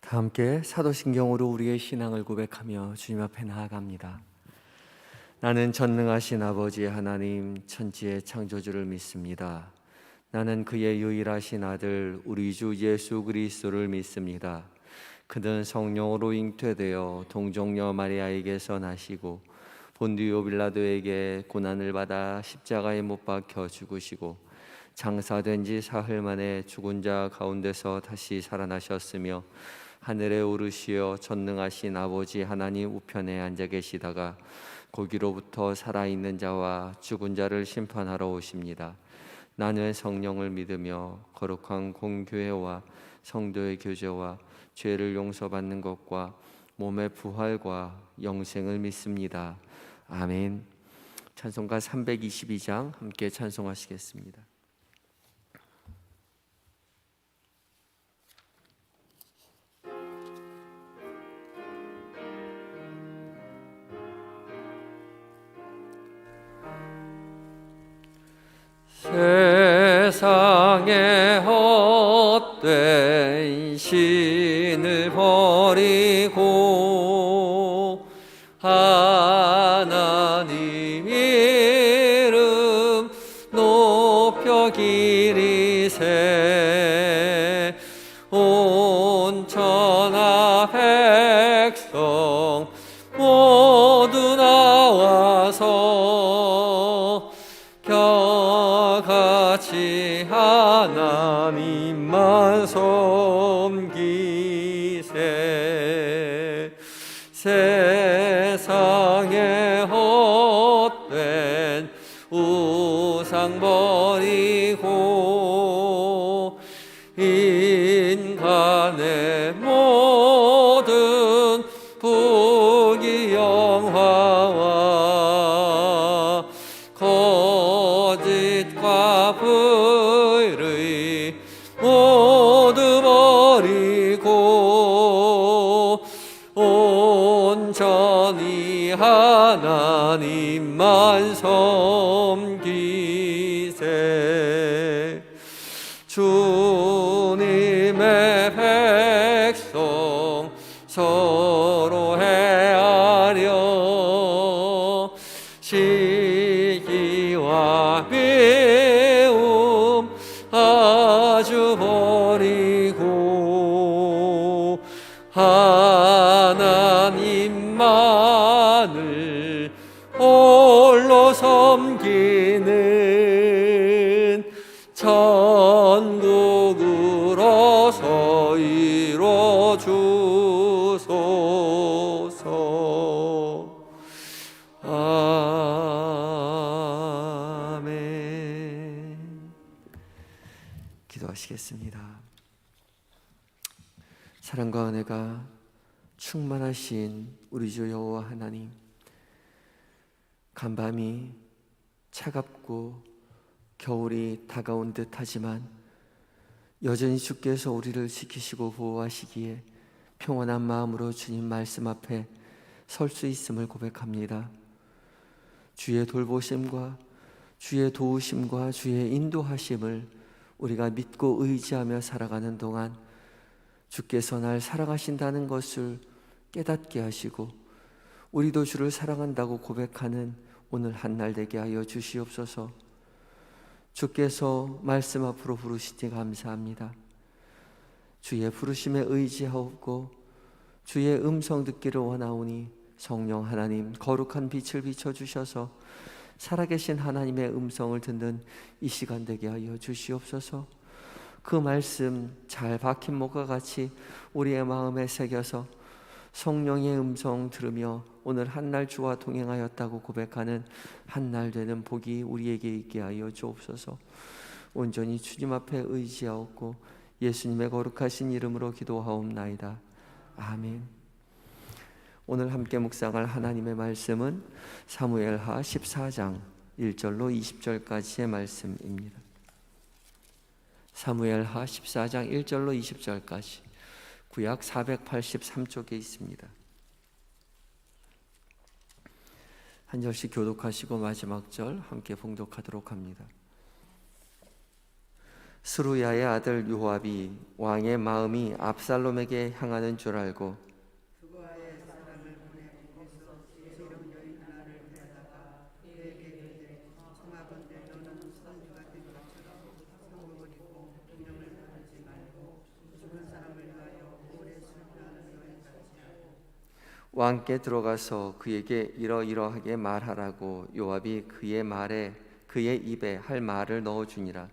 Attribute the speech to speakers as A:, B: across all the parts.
A: 다 함께 사도신경으로 우리의 신앙을 고백하며 주님 앞에 나아갑니다. 나는 전능하신 아버지 하나님 천지의 창조주를 믿습니다. 나는 그의 유일하신 아들 우리 주 예수 그리스도를 믿습니다. 그는 성령으로 잉태되어 동정녀 마리아에게서 나시고 본디오 빌라도에게 고난을 받아 십자가에 못 박혀 죽으시고 장사된 지 사흘 만에 죽은 자 가운데서 다시 살아나셨으며 하늘에 오르시어 전능하신 아버지 하나님 우편에 앉아 계시다가 거기로부터 살아있는 자와 죽은 자를 심판하러 오십니다. 나는 성령을 믿으며 거룩한 공교회와 성도의 교제와 죄를 용서받는 것과 몸의 부활과 영생을 믿습니다. 아멘. 찬송가 322장 함께 찬송하시겠습니다. 세상에 헛된 신을 버리고 하나님 이름 높여 기리세. 온 천하 백성 모두 나와서 같이 하나님만 섬기세. 세상에 헛된 우상 버리고 인간의 모든 부귀영화와 거짓과 불의 모두 버리고 온전히 하나님만 섬기세. 주님의 백성 서로 헤아려 시기와 미움 아주 버리고 하나님만을 홀로 섬기는 천국으로서 이뤄 주소서. 아멘. 기도하시겠습니다. 사랑과 은혜가 충만하신 우리 주 여호와 하나님, 간밤이 차갑고 겨울이 다가온 듯하지만 여전히 주께서 우리를 지키시고 보호하시기에 평안한 마음으로 주님 말씀 앞에 설 수 있음을 고백합니다. 주의 돌보심과 주의 도우심과 주의 인도하심을 우리가 믿고 의지하며 살아가는 동안 주께서 날 사랑하신다는 것을 깨닫게 하시고 우리도 주를 사랑한다고 고백하는 오늘 한날 되게 하여 주시옵소서. 주께서 말씀 앞으로 부르시니 감사합니다. 주의 부르심에 의지하옵고 주의 음성 듣기를 원하오니 성령 하나님 거룩한 빛을 비춰주셔서 살아계신 하나님의 음성을 듣는 이 시간 되게 하여 주시옵소서. 그 말씀 잘 박힌 목과 같이 우리의 마음에 새겨서 성령의 음성 들으며 오늘 한날 주와 동행하였다고 고백하는 한날 되는 복이 우리에게 있게 하여 주옵소서. 온전히 주님 앞에 의지하옵고 예수님의 거룩하신 이름으로 기도하옵나이다. 아멘. 오늘 함께 묵상할 하나님의 말씀은 사무엘하 14장 1절로 20절까지의 말씀입니다. 사무엘하 14장 1절로 20절까지 구약 483쪽에 있습니다. 한 절씩 교독하시고 마지막 절 함께 봉독하도록 합니다. 스루야의 아들 요압이 왕의 마음이 압살롬에게 향하는 줄 알고 왕께 들어가서 그에게 이러이러하게 말하라고 요압이 그의 입에 할 말을 넣어 주니라.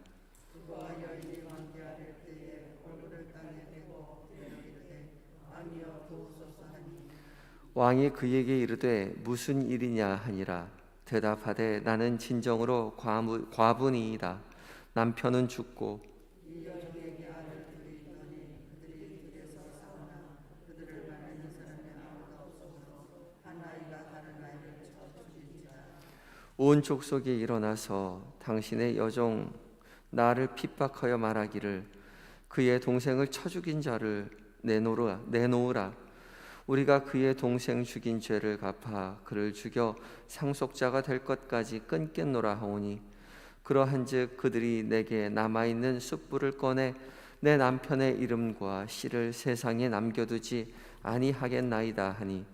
A: 왕이 그에게 이르되 무슨 일이냐 하니라. 대답하되 나는 진정으로 과부니이다. 남편은 죽고 온 족속이 일어나서 당신의 여종 나를 핍박하여 말하기를 그의 동생을 쳐 죽인 자를 내놓으라. 우리가 그의 동생 죽인 죄를 갚아 그를 죽여 상속자가 될 것까지 끊겠노라 하오니 그러한즉 그들이 내게 남아있는 숯불을 꺼내 내 남편의 이름과 씨를 세상에 남겨두지 아니하겠나이다 하니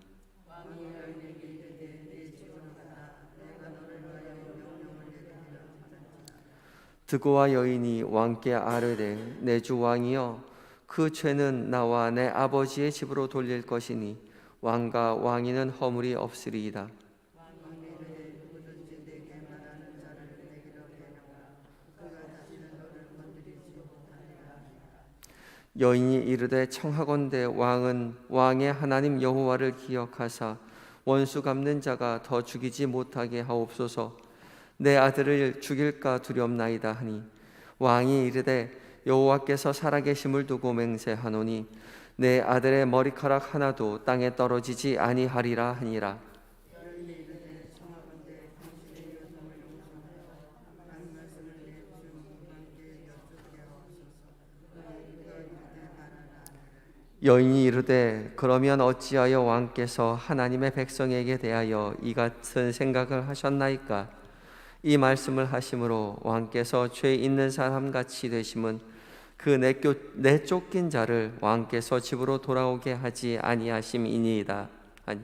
A: 드고와 여인이 왕께 아뢰되 내 주 왕이여 그 죄는 나와 내 아버지의 집으로 돌릴 것이니 왕과 왕위는 허물이 없으리이다. 여인이 이르되 청하건대 왕은 왕의 하나님 여호와를 기억하사 원수 갚는 자가 더 죽이지 못하게 하옵소서. 내 아들을 죽일까 두렵나이다 하니 왕이 이르되 여호와께서 살아계심을 두고 맹세하노니 내 아들의 머리카락 하나도 땅에 떨어지지 아니하리라 하니라. 여인이 이르되 그러면 어찌하여 왕께서 하나님의 백성에게 대하여 이 같은 생각을 하셨나이까? 이 말씀을 하심으로 왕께서 죄 있는 사람 같이 되심은 그 내쫓긴 자를 왕께서 집으로 돌아오게 하지 아니하심이니이다. 아니.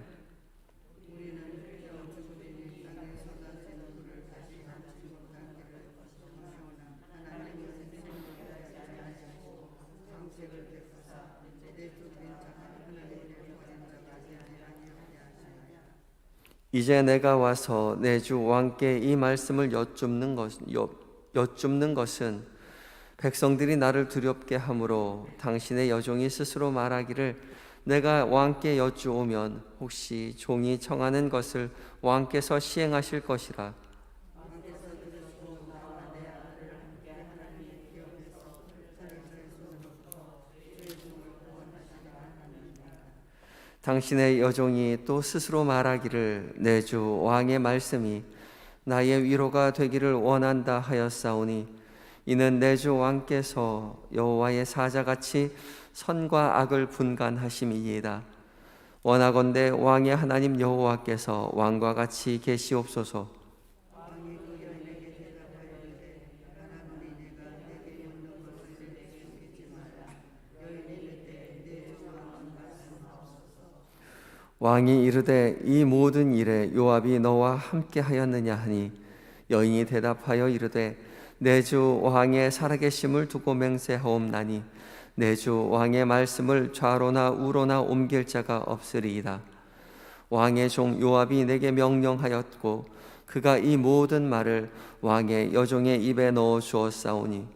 A: 이제 내가 와서 내 주 왕께 이 말씀을 여쭙는 것은 백성들이 나를 두렵게 하므로 당신의 여종이 스스로 말하기를 내가 왕께 여쭈오면 혹시 종이 청하는 것을 왕께서 시행하실 것이라. 당신의 여종이 또 스스로 말하기를 내 주 왕의 말씀이 나의 위로가 되기를 원한다 하였사오니 이는 내 주 왕께서 여호와의 사자같이 선과 악을 분간하심이니이다. 원하건대 왕의 하나님 여호와께서 왕과 같이 계시옵소서. 왕이 이르되 이 모든 일에 요압이 너와 함께 하였느냐 하니 여인이 대답하여 이르되 내 주 왕의 살아계심을 두고 맹세하옵나니 내 주 왕의 말씀을 좌로나 우로나 옮길 자가 없으리이다. 왕의 종 요압이 내게 명령하였고 그가 이 모든 말을 왕의 여종의 입에 넣어 주었사오니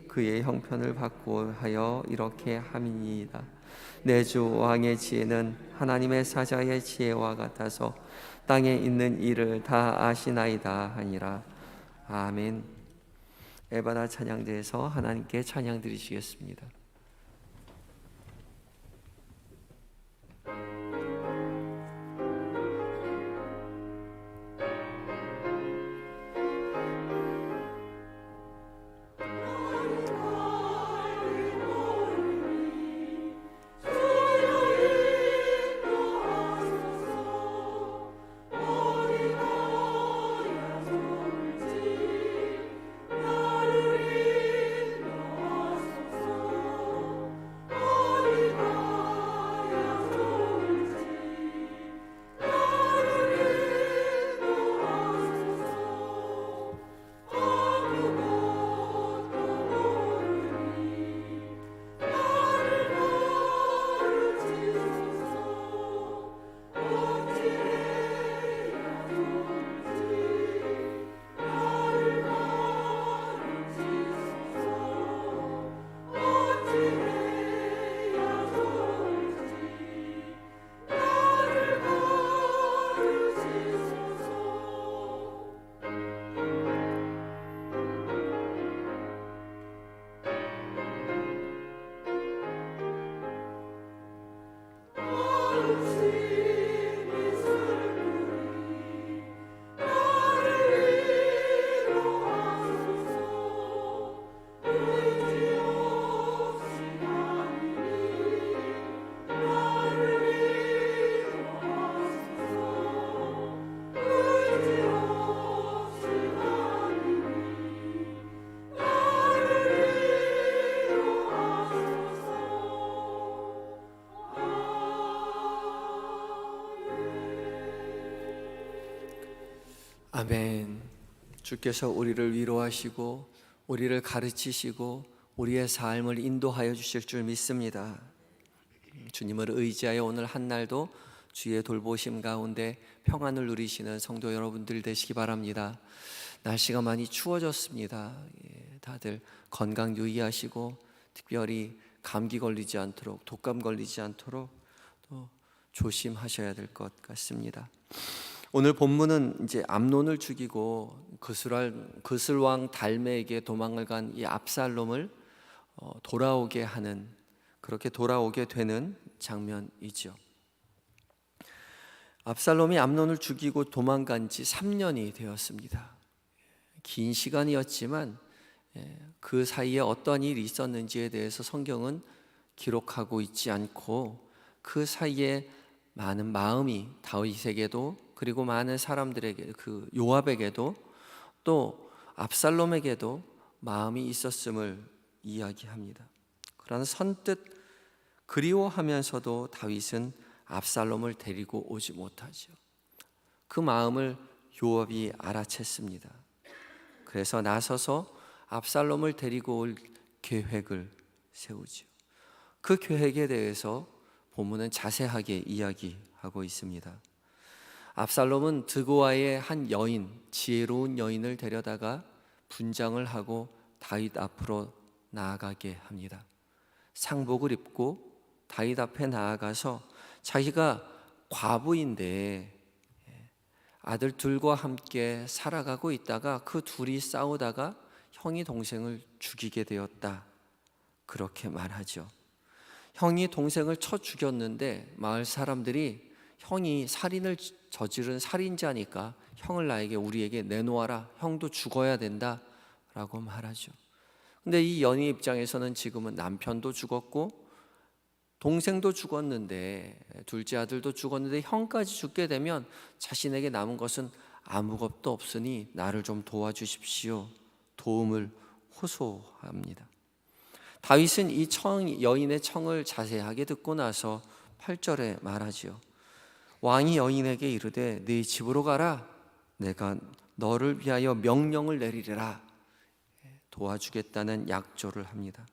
A: 그의 형편을 받고 하여 이렇게 함이니이다. 내 주 왕의 지혜는 하나님의 사자의 지혜와 같아서 땅에 있는 일을 다 아시나이다 하니라. 아멘. 에바나 찬양대에서 하나님께 찬양 드리시겠습니다. 아멘. 주께서 우리를 위로하시고 우리를 가르치시고 우리의 삶을 인도하여 주실 줄 믿습니다. 주님을 의지하여 오늘 한 날도 주의 돌보심 가운데 평안을 누리시는 성도 여러분들 되시기 바랍니다. 날씨가 많이 추워졌습니다. 다들 건강 유의하시고 특별히 감기 걸리지 않도록, 독감 걸리지 않도록 또 조심하셔야 될 것 같습니다. 오늘 본문은 이제 암논을 죽이고 그슬왕 달메에게 도망을 간 이 압살롬을 돌아오게 하는, 그렇게 돌아오게 되는 장면이죠. 압살롬이 암논을 죽이고 도망간 지 3년이 되었습니다. 긴 시간이었지만 그 사이에 어떠한 일이 있었는지에 대해서 성경은 기록하고 있지 않고, 그 사이에 많은 마음이 다윗에게도 그리고 많은 사람들에게, 그 요압에게도 또 압살롬에게도 마음이 있었음을 이야기합니다. 그러나 선뜻 그리워하면서도 다윗은 압살롬을 데리고 오지 못하죠. 그 마음을 요압이 알아챘습니다. 그래서 나서서 압살롬을 데리고 올 계획을 세우죠. 그 계획에 대해서 본문은 자세하게 이야기하고 있습니다. 압살롬은 드고아의 한 여인, 지혜로운 여인을 데려다가 분장을 하고 다윗 앞으로 나아가게 합니다. 상복을 입고 다윗 앞에 나아가서 자기가 과부인데 아들 둘과 함께 살아가고 있다가 그 둘이 싸우다가 형이 동생을 죽이게 되었다, 그렇게 말하죠. 형이 동생을 쳐 죽였는데 마을 사람들이 형이 살인을 저지른 살인자니까 형을 우리에게 내놓아라, 형도 죽어야 된다 라고 말하죠. 근데 이 연희 입장에서는 지금은 남편도 죽었고 동생도 죽었는데, 둘째 아들도 죽었는데 형까지 죽게 되면 자신에게 남은 것은 아무것도 없으니 나를 좀 도와주십시오, 도움을 호소합니다. 다윗은 이 여인의 청을 자세하게 듣고 나서 8절에 말하죠. 왕이 여인에게 이르되 네 집으로 가라, 내가 너를 위하여 명령을 내리리라, 도와주겠다는 약조를 합니다.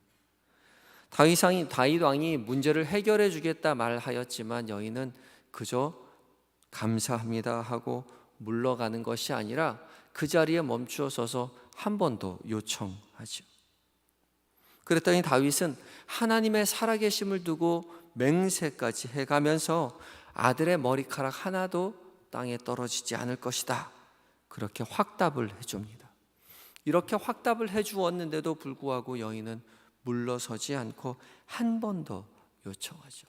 A: 다윗 왕이 문제를 해결해 주겠다 말하였지만 여인은 그저 감사합니다 하고 물러가는 것이 아니라 그 자리에 멈추어 서서 한 번 더 요청하죠. 그랬더니 다윗은 하나님의 살아계심을 두고 맹세까지 해가면서 아들의 머리카락 하나도 땅에 떨어지지 않을 것이다, 그렇게 확답을 해줍니다. 이렇게 확답을 해주었는데도 불구하고 여인은 물러서지 않고 한 번 더 요청하죠.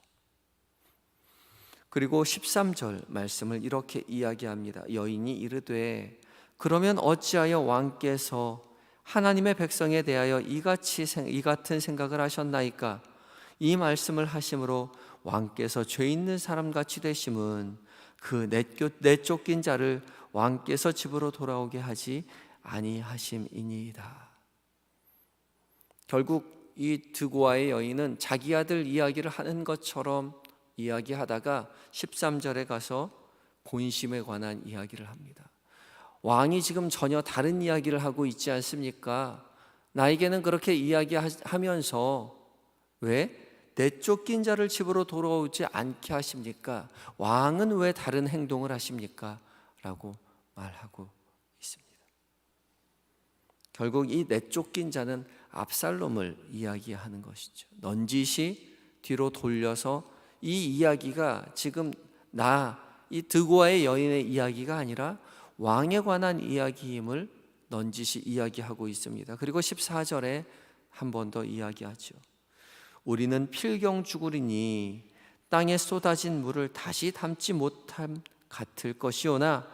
A: 그리고 13절 말씀을 이렇게 이야기합니다. 여인이 이르되 그러면 어찌하여 왕께서 하나님의 백성에 대하여 이 같은 생각을 하셨나이까? 이 말씀을 하심으로 왕께서 죄 있는 사람같이 되심은 그 내쫓긴 자를 왕께서 집으로 돌아오게 하지 아니하심이니이다. 결국 이 드고아의 여인은 자기 아들 이야기를 하는 것처럼 이야기하다가 13절에 가서 본심에 관한 이야기를 합니다. 왕이 지금 전혀 다른 이야기를 하고 있지 않습니까? 나에게는 그렇게 이야기하면서 왜 내쫓긴 자를 집으로 돌아오지 않게 하십니까? 왕은 왜 다른 행동을 하십니까? 라고 말하고 있습니다. 결국 이 내쫓긴 자는 압살롬을 이야기하는 것이죠. 넌지시 뒤로 돌려서 이 이야기가 지금 이 드고아의 여인의 이야기가 아니라 왕에 관한 이야기임을 넌지시 이야기하고 있습니다. 그리고 14절에 한 번 더 이야기하죠. 우리는 필경 죽으리니 땅에 쏟아진 물을 다시 담지 못함 같을 것이오나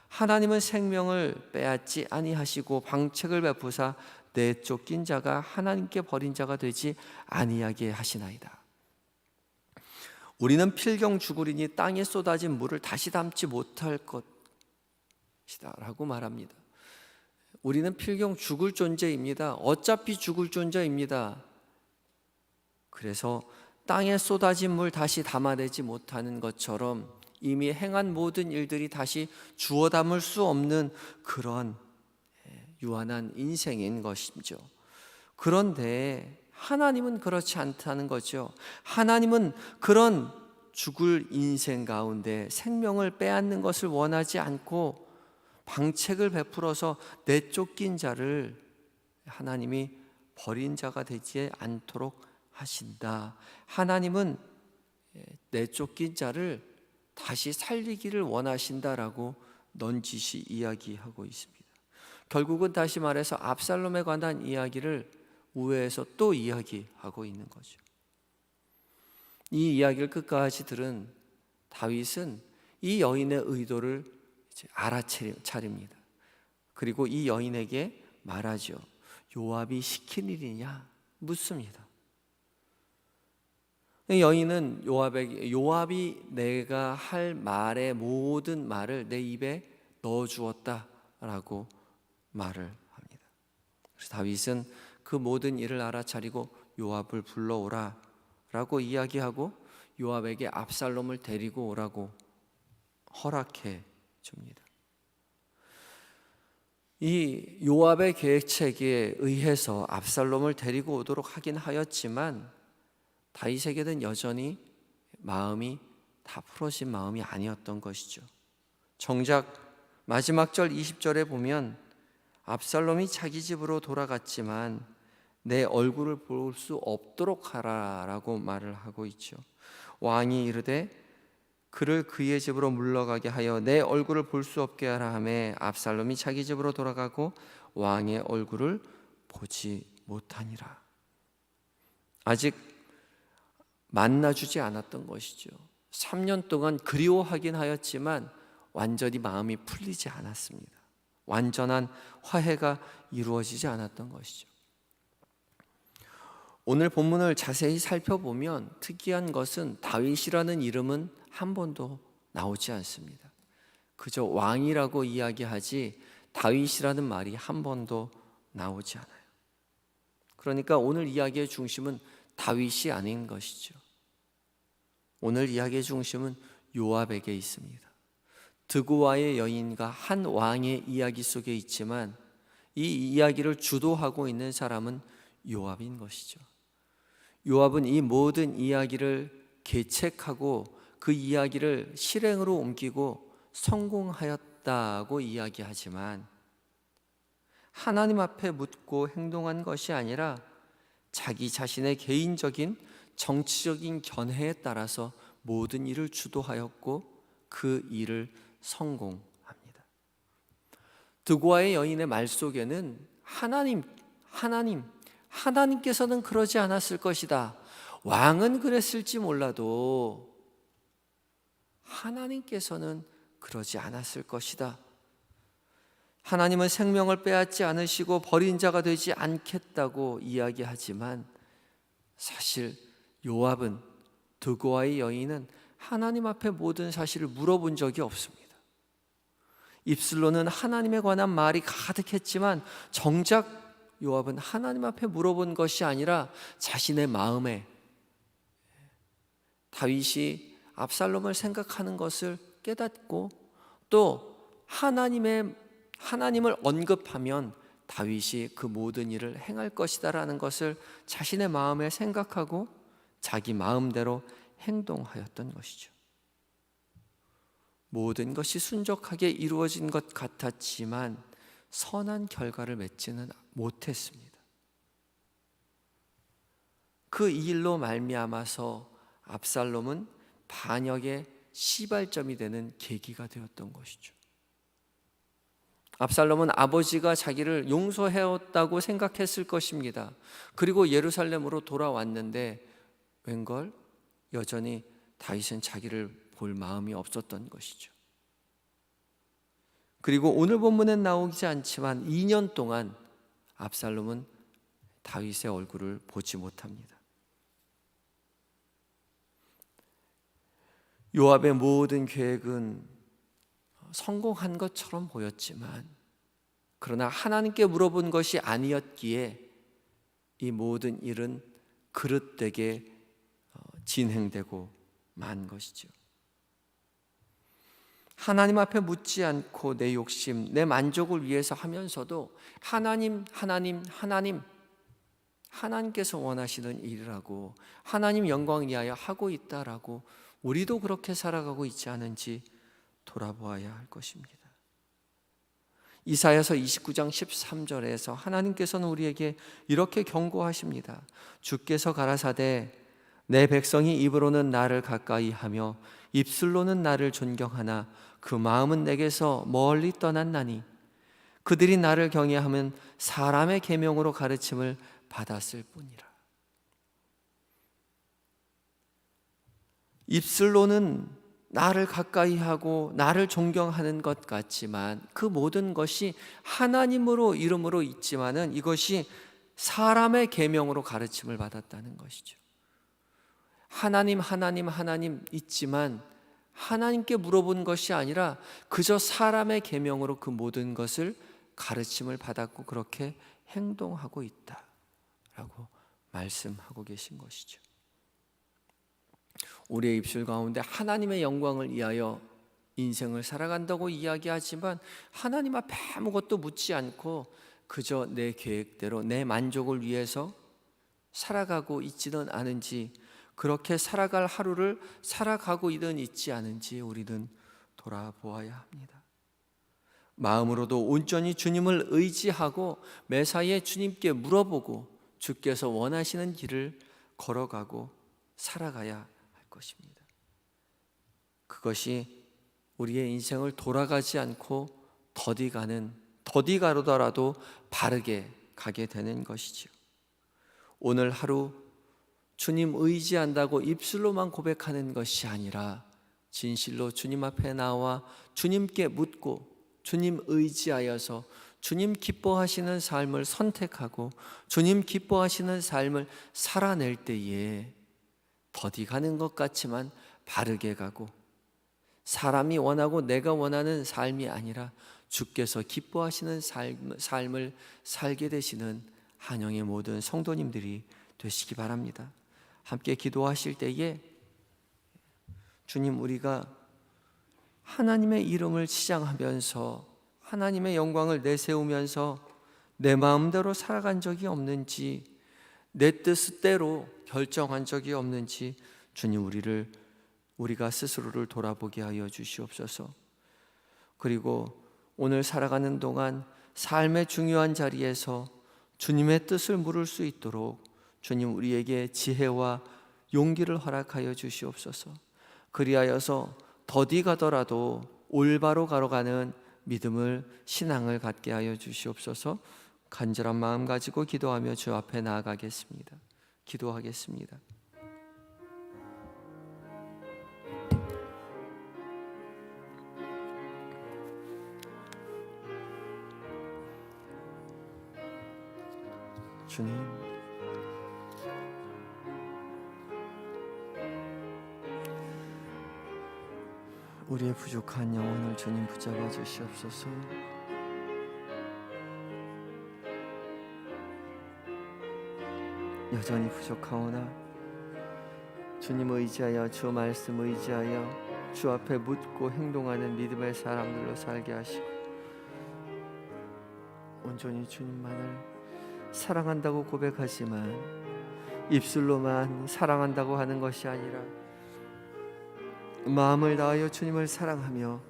A: 하나님은 생명을 빼앗지 아니하시고 방책을 베푸사 내쫓긴 자가 하나님께 버린 자가 되지 아니하게 하시나이다. 우리는 필경 죽으리니 땅에 쏟아진 물을 다시 담지 못할 것이다 라고 말합니다. 우리는 필경 죽을 존재입니다. 어차피 죽을 존재입니다. 그래서 땅에 쏟아진 물 다시 담아내지 못하는 것처럼 이미 행한 모든 일들이 다시 주워 담을 수 없는 그런 유한한 인생인 것이죠. 그런데 하나님은 그렇지 않다는 거죠. 하나님은 그런 죽을 인생 가운데 생명을 빼앗는 것을 원하지 않고 방책을 베풀어서 내쫓긴 자를 하나님이 버린 자가 되지 않도록 하신다. 하나님은 내쫓긴 자를 다시 살리기를 원하신다라고 넌지시 이야기하고 있습니다. 결국은 다시 말해서 압살롬에 관한 이야기를 우회해서 또 이야기하고 있는 거죠. 이 이야기를 끝까지 들은 다윗은 이 여인의 의도를 이제 알아차립니다. 그리고 이 여인에게 말하죠. 요압이 시킨 일이냐 묻습니다. 여인은 요압에게 요압이 내가 할 말의 모든 말을 내 입에 넣어 주었다라고 말을 합니다. 그래서 다윗은 그 모든 일을 알아차리고 요압을 불러오라 라고 이야기하고 요압에게 압살롬을 데리고 오라고 허락해 줍니다. 이 요압의 계획책에 의해서 압살롬을 데리고 오도록 하긴 하였지만 다윗에게는 여전히 마음이 다 풀어진 마음이 아니었던 것이죠. 정작 마지막 절 20절에 보면 압살롬이 자기 집으로 돌아갔지만 내 얼굴을 볼 수 없도록 하라라고 말을 하고 있죠. 왕이 이르되 그를 그의 집으로 물러가게 하여 내 얼굴을 볼 수 없게 하라 하매 압살롬이 자기 집으로 돌아가고 왕의 얼굴을 보지 못하니라. 아직 만나주지 않았던 것이죠. 3년 동안 그리워하긴 하였지만 완전히 마음이 풀리지 않았습니다. 완전한 화해가 이루어지지 않았던 것이죠. 오늘 본문을 자세히 살펴보면 특이한 것은 다윗이라는 이름은 한 번도 나오지 않습니다. 그저 왕이라고 이야기하지 다윗이라는 말이 한 번도 나오지 않아요. 그러니까 오늘 이야기의 중심은 다윗이 아닌 것이죠. 오늘 이야기의 중심은 요압에게 있습니다. 드고와의 여인과 한 왕의 이야기 속에 있지만 이 이야기를 주도하고 있는 사람은 요압인 것이죠. 요압은 이 모든 이야기를 계책하고 그 이야기를 실행으로 옮기고 성공하였다고 이야기하지만 하나님 앞에 묻고 행동한 것이 아니라 자기 자신의 개인적인 정치적인 견해에 따라서 모든 일을 주도하였고 그 일을 성공합니다. 드고아의 여인의 말 속에는 하나님께서는 그러지 않았을 것이다. 왕은 그랬을지 몰라도 하나님께서는 그러지 않았을 것이다. 하나님은 생명을 빼앗지 않으시고 버린 자가 되지 않겠다고 이야기하지만 사실 요압은 드고아의 여인은 하나님 앞에 모든 사실을 물어본 적이 없습니다. 입술로는 하나님에 관한 말이 가득했지만 정작 요압은 하나님 앞에 물어본 것이 아니라 자신의 마음에 다윗이 압살롬을 생각하는 것을 깨닫고 또 하나님을 언급하면 다윗이 그 모든 일을 행할 것이다라는 것을 자신의 마음에 생각하고 자기 마음대로 행동하였던 것이죠. 모든 것이 순적하게 이루어진 것 같았지만 선한 결과를 맺지는 못했습니다. 그 일로 말미암아서 압살롬은 반역의 시발점이 되는 계기가 되었던 것이죠. 압살롬은 아버지가 자기를 용서해왔다고 생각했을 것입니다. 그리고 예루살렘으로 돌아왔는데 웬걸 여전히 다윗은 자기를 볼 마음이 없었던 것이죠. 그리고 오늘 본문엔 나오지 않지만 2년 동안 압살롬은 다윗의 얼굴을 보지 못합니다. 요압의 모든 계획은 성공한 것처럼 보였지만 그러나 하나님께 물어본 것이 아니었기에 이 모든 일은 그릇되게 진행되고 만 것이죠. 하나님 앞에 묻지 않고 내 욕심, 내 만족을 위해서 하면서도 하나님, 하나님, 하나님, 하나님께서 원하시는 일이라고, 하나님 영광 위하여 하고 있다라고 우리도 그렇게 살아가고 있지 않은지 돌아보아야 할 것입니다. 이사야서 29장 13절에서 하나님께서는 우리에게 이렇게 경고하십니다. 주께서 가라사대 내 백성이 입으로는 나를 가까이 하며 입술로는 나를 존경하나 그 마음은 내게서 멀리 떠났나니 그들이 나를 경외하면 사람의 계명으로 가르침을 받았을 뿐이라. 입술로는 나를 가까이 하고 나를 존경하는 것 같지만 그 모든 것이 하나님으로 이름으로 있지만은 이것이 사람의 계명으로 가르침을 받았다는 것이죠. 하나님, 하나님, 하나님 있지만 하나님께 물어본 것이 아니라 그저 사람의 계명으로 그 모든 것을 가르침을 받았고 그렇게 행동하고 있다라고 말씀하고 계신 것이죠. 우리의 입술 가운데 하나님의 영광을 위하여 인생을 살아간다고 이야기하지만 하나님 앞에 아무것도 묻지 않고 그저 내 계획대로 내 만족을 위해서 살아가고 있지는 않은지, 그렇게 살아갈 하루를 살아가고 있지 않은지 우리는 돌아보아야 합니다. 마음으로도 온전히 주님을 의지하고 매사에 주님께 물어보고 주께서 원하시는 길을 걸어가고 살아가야 할 것입니다. 그것이 우리의 인생을 돌아가지 않고 더디 가더라도 바르게 가게 되는 것이지요. 오늘 하루 주님 의지한다고 입술로만 고백하는 것이 아니라 진실로 주님 앞에 나와 주님께 묻고 주님 의지하여서 주님 기뻐하시는 삶을 선택하고 주님 기뻐하시는 삶을 살아낼 때에 더디 가는 것 같지만 바르게 가고, 사람이 원하고 내가 원하는 삶이 아니라 주께서 기뻐하시는 삶을 살게 되시는 한영의 모든 성도님들이 되시기 바랍니다. 함께 기도하실 때에 주님, 우리가 하나님의 이름을 치장하면서 하나님의 영광을 내세우면서 내 마음대로 살아간 적이 없는지, 내 뜻대로 결정한 적이 없는지 주님, 우리가 스스로를 돌아보게 하여 주시옵소서. 그리고 오늘 살아가는 동안 삶의 중요한 자리에서 주님의 뜻을 물을 수 있도록 주님, 우리에게 지혜와 용기를 허락하여 주시옵소서. 그리하여서 더디 가더라도 올바로 걸어가는 믿음을, 신앙을 갖게 하여 주시옵소서. 간절한 마음 가지고 기도하며 주 앞에 나아가겠습니다. 기도하겠습니다. 주님, 우리의 부족한 영혼을 주님 붙잡아 주시옵소서. 여전히 부족하오나 주님 의지하여, 주 말씀 의지하여 주 앞에 묻고 행동하는 믿음의 사람들로 살게 하시고, 온전히 주님만을 사랑한다고 고백하지만 입술로만 사랑한다고 하는 것이 아니라 마음을 다하여 주님을 사랑하며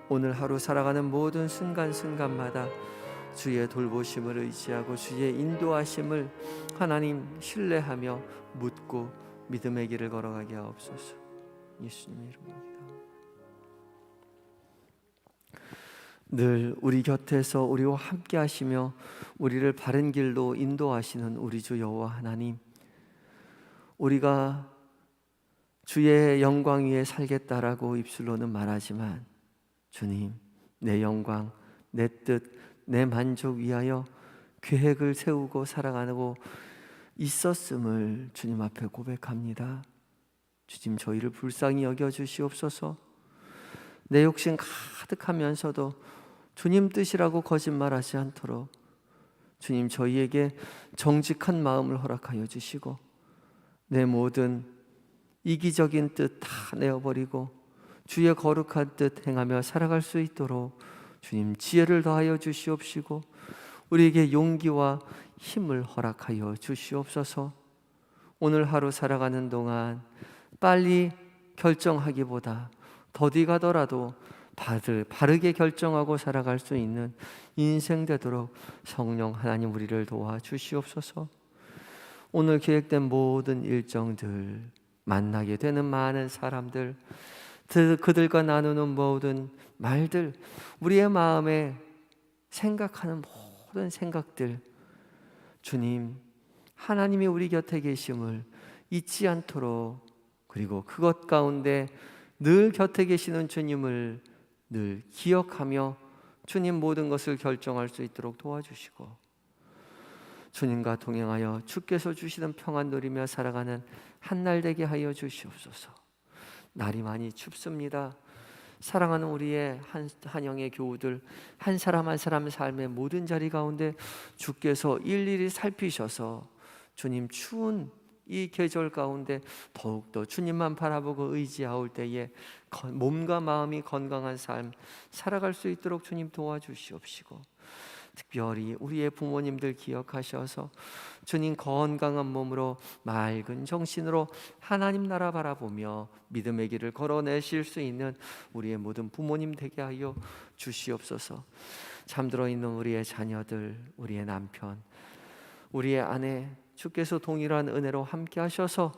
A: 오늘 하루 살아가는 모든 순간순간마다 주의 돌보심을 의지하고 주의 인도하심을 하나님 신뢰하며 묻고 믿음의 길을 걸어가게 하옵소서. 예수님의 이름으로 기도합니다. 늘 우리 곁에서 우리와 함께 하시며 우리를 바른 길로 인도하시는 우리 주 여호와 하나님, 우리가 주의 영광 위에 살겠다라고 입술로는 말하지만 주님, 내 영광, 내 뜻, 내 만족 위하여 계획을 세우고 살아가고 있었음을 주님 앞에 고백합니다. 주님, 저희를 불쌍히 여겨주시옵소서. 내 욕심 가득하면서도 주님 뜻이라고 거짓말하지 않도록 주님, 저희에게 정직한 마음을 허락하여 주시고 내 모든 이기적인 뜻 다 내어버리고 주의 거룩한 뜻 행하며 살아갈 수 있도록 주님 지혜를 더하여 주시옵시고 우리에게 용기와 힘을 허락하여 주시옵소서. 오늘 하루 살아가는 동안 빨리 결정하기보다 더디 가더라도 바르게 결정하고 살아갈 수 있는 인생 되도록 성령 하나님 우리를 도와 주시옵소서. 오늘 계획된 모든 일정들, 만나게 되는 많은 사람들, 그들과 나누는 모든 말들, 우리의 마음에 생각하는 모든 생각들, 주님 하나님이 우리 곁에 계심을 잊지 않도록, 그리고 그것 가운데 늘 곁에 계시는 주님을 늘 기억하며 주님 모든 것을 결정할 수 있도록 도와주시고 주님과 동행하여 주께서 주시는 평안 누리며 살아가는 한 날 되게 하여 주시옵소서. 날이 많이 춥습니다. 사랑하는 우리의 한영의 교우들 한 사람 한 사람 삶의 모든 자리 가운데 주께서 일일이 살피셔서 주님 추운 이 계절 가운데 더욱더 주님만 바라보고 의지하올 때에 몸과 마음이 건강한 삶 살아갈 수 있도록 주님 도와주시옵시고, 특별히 우리의 부모님들 기억하셔서 주님 건강한 몸으로 맑은 정신으로 하나님 나라 바라보며 믿음의 길을 걸어내실 수 있는 우리의 모든 부모님 되게 하여 주시옵소서. 잠들어 있는 우리의 자녀들, 우리의 남편, 우리의 아내, 주께서 동일한 은혜로 함께 하셔서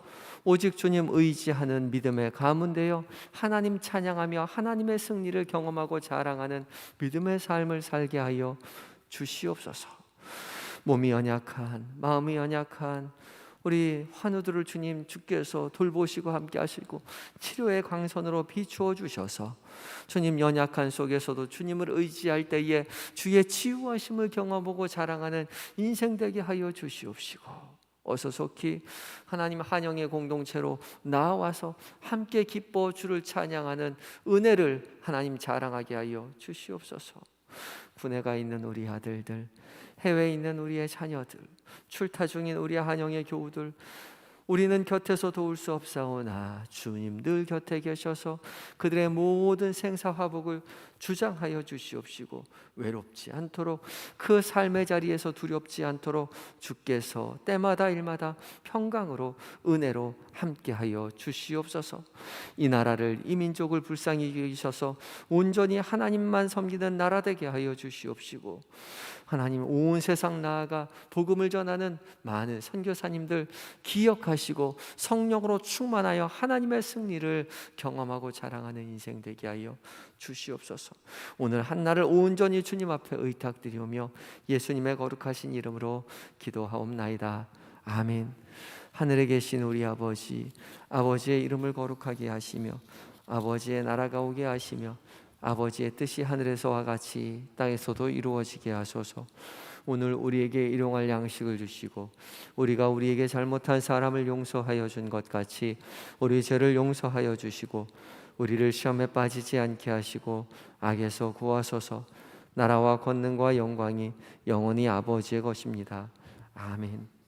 A: 오직 주님 의지하는 믿음의 가문 되어 하나님 찬양하며 하나님의 승리를 경험하고 자랑하는 믿음의 삶을 살게 하여 주시옵소서. 몸이 연약한, 마음이 연약한 우리 환우들을 주님 주께서 돌보시고 함께 하시고 치료의 광선으로 비추어 주셔서 주님 연약한 속에서도 주님을 의지할 때에 주의 치유하심을 경험하고 자랑하는 인생 되게 하여 주시옵시고, 어서 속히 하나님 한영의 공동체로 나와서 함께 기뻐 주를 찬양하는 은혜를 하나님 자랑하게 하여 주시옵소서. 군에 가 있는 우리 아들들, 해외에 있는 우리의 자녀들, 출타 중인 우리 한영의 교우들, 우리는 곁에서 도울 수 없사오나 주님 늘 곁에 계셔서 그들의 모든 생사화복을 주장하여 주시옵시고 외롭지 않도록 그 삶의 자리에서 두렵지 않도록 주께서 때마다 일마다 평강으로 은혜로 함께하여 주시옵소서. 이 나라를, 이 민족을 불쌍히 여기셔서 온전히 하나님만 섬기는 나라 되게 하여 주시옵시고, 하나님 온 세상 나아가 복음을 전하는 많은 선교사님들 기억하시고 성령으로 충만하여 하나님의 승리를 경험하고 자랑하는 인생 되게 하여 주시옵소서. 오늘 한날을 온전히 주님 앞에 의탁드리오며 예수님의 거룩하신 이름으로 기도하옵나이다. 아멘. 하늘에 계신 우리 아버지, 아버지의 이름을 거룩하게 하시며 아버지의 나라가 오게 하시며 아버지의 뜻이 하늘에서와 같이 땅에서도 이루어지게 하소서. 오늘 우리에게 일용할 양식을 주시고 우리가 우리에게 잘못한 사람을 용서하여 준 것 같이 우리 죄를 용서하여 주시고 우리를 시험에 빠지지 않게 하시고 악에서 구하소서. 나라와 권능과 영광이 영원히 아버지의 것입니다. 아멘.